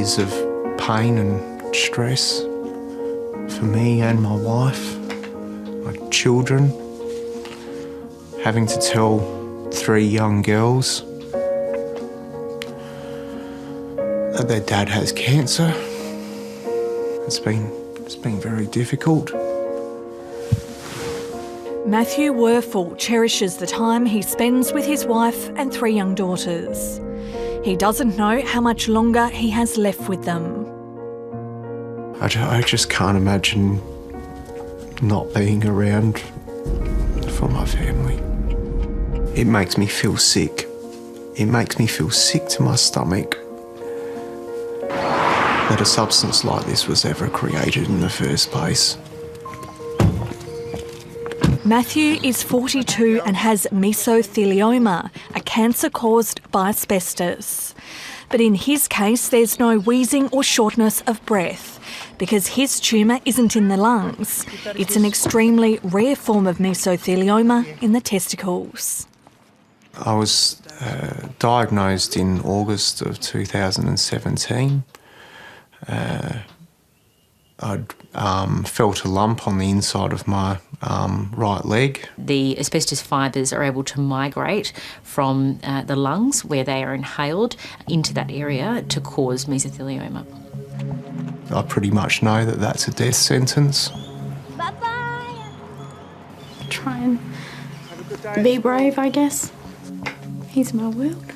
years of pain and stress for me and my wife, my children, having to tell 3 young girls that their dad has cancer. It's been very difficult. Mathew Werfel cherishes the time he spends with his wife and 3 young daughters. He doesn't know how much longer he has left with them. I just can't imagine not being around for my family. It makes me feel sick. It makes me feel sick to my stomach that a substance like this was ever created in the first place. Mathew is 42 and has mesothelioma, a cancer caused by asbestos. But in his case, there's no wheezing or shortness of breath because his tumour isn't in the lungs. It's an extremely rare form of mesothelioma in the testicles. I was diagnosed in August of 2017. I'd felt a lump on the inside of my right leg. The asbestos fibres are able to migrate from the lungs, where they are inhaled, into that area to cause mesothelioma. I pretty much know that that's a death sentence. Bye-bye. Try and be brave, I guess. He's my world.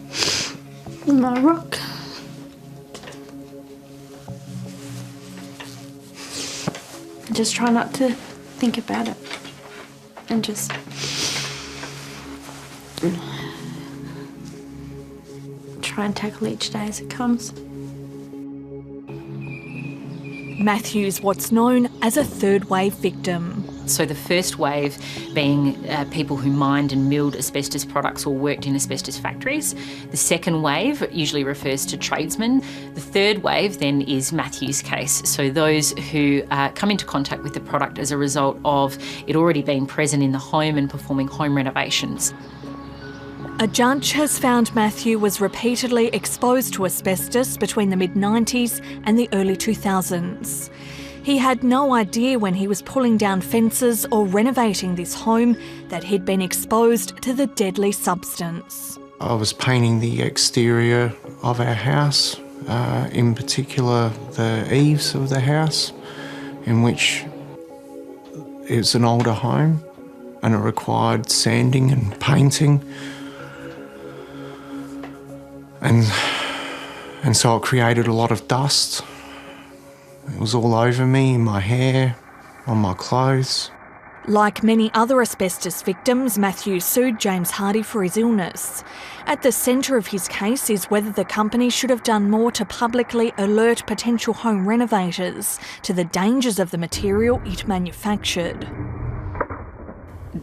He's my rock. Just try not to think about it and just try and tackle each day as it comes. Mathew's what's known as a third wave victim. So the first wave being people who mined and milled asbestos products or worked in asbestos factories. The second wave usually refers to tradesmen. The third wave then is Mathew's case. So those who come into contact with the product as a result of it already being present in the home and performing home renovations. A judge has found Mathew was repeatedly exposed to asbestos between the mid-90s and the early 2000s. He had no idea when he was pulling down fences or renovating this home that he'd been exposed to the deadly substance. I was painting the exterior of our house, in particular the eaves of the house, in which it's an older home and it required sanding and painting. And so it created a lot of dust. It was all over me, in my hair, on my clothes. Like many other asbestos victims, Mathew sued James Hardie for his illness. At the centre of his case is whether the company should have done more to publicly alert potential home renovators to the dangers of the material it manufactured.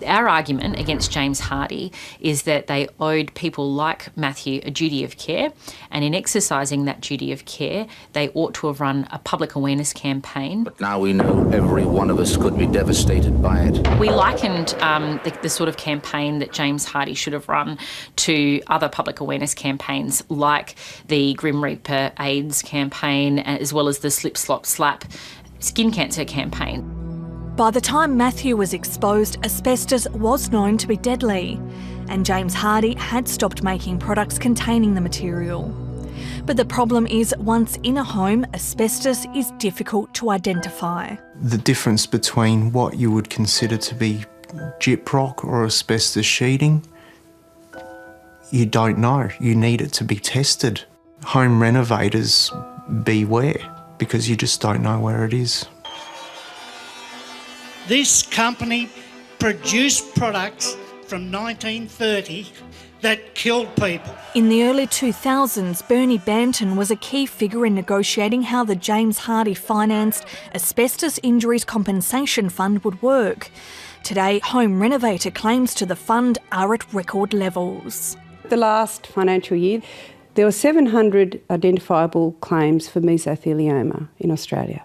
Our argument against James Hardie is that they owed people like Mathew a duty of care, and in exercising that duty of care, they ought to have run a public awareness campaign. But now we know every one of us could be devastated by it. We likened the sort of campaign that James Hardie should have run to other public awareness campaigns like the Grim Reaper AIDS campaign, as well as the Slip Slop Slap skin cancer campaign. By the time Mathew was exposed, asbestos was known to be deadly, and James Hardie had stopped making products containing the material. But the problem is, once in a home, asbestos is difficult to identify. The difference between what you would consider to be gyprock or asbestos sheeting, you don't know. You need it to be tested. Home renovators, beware, because you just don't know where it is. This company produced products from 1930 that killed people. In the early 2000s, Bernie Banton was a key figure in negotiating how the James Hardie financed Asbestos Injuries Compensation Fund would work. Today, Home Renovator claims to the fund are at record levels. The last financial year, there were 700 identifiable claims for mesothelioma in Australia.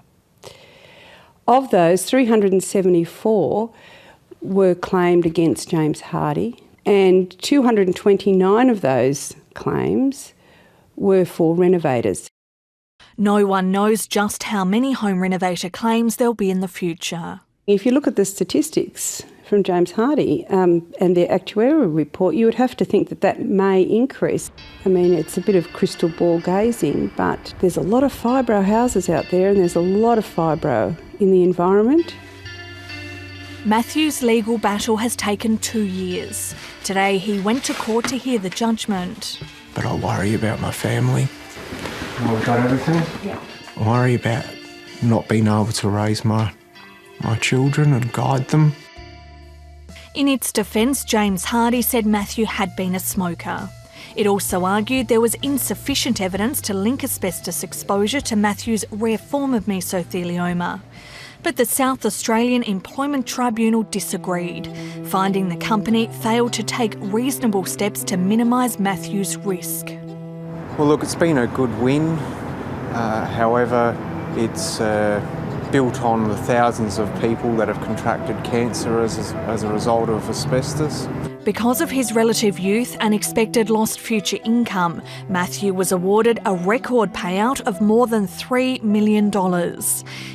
Of those, 374 were claimed against James Hardie, and 229 of those claims were for renovators. No one knows just how many home renovator claims there'll be in the future. If you look at the statistics from James Hardie and their actuarial report, you would have to think that that may increase. I mean, it's a bit of crystal ball gazing, but there's a lot of fibro houses out there and there's a lot of fibro in the environment. Mathew's legal battle has taken 2 years. Today he went to court to hear the judgment. But I worry about my family. Oh, we got everything? Yeah. I worry about not being able to raise my children and guide them. In its defence, James Hardie said Mathew had been a smoker. It also argued there was insufficient evidence to link asbestos exposure to Mathew's rare form of mesothelioma. But the South Australian Employment Tribunal disagreed, finding the company failed to take reasonable steps to minimise Mathew's risk. Well, look, it's been a good win. However, it's built on the thousands of people that have contracted cancer as a result of asbestos. Because of his relative youth and expected lost future income, Mathew was awarded a record payout of more than $3 million.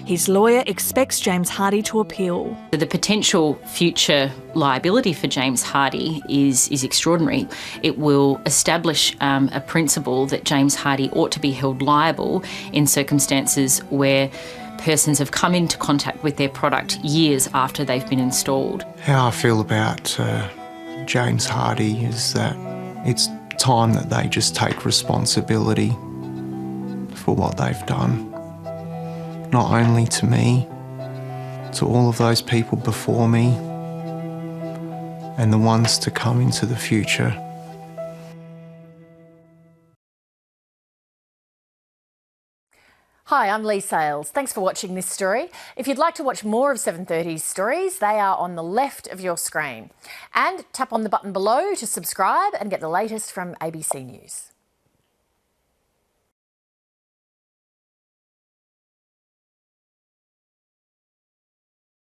His lawyer expects James Hardie to appeal. The potential future liability for James Hardie is extraordinary. It will establish a principle that James Hardie ought to be held liable in circumstances where persons have come into contact with their product years after they've been installed. How I feel about James Hardie is that it's time that they just take responsibility for what they've done. Not only to me, to all of those people before me and the ones to come into the future. Hi, I'm Lee Sales. Thanks for watching this story. If you'd like to watch more of 730's stories, they are on the left of your screen. And tap on the button below to subscribe and get the latest from ABC News.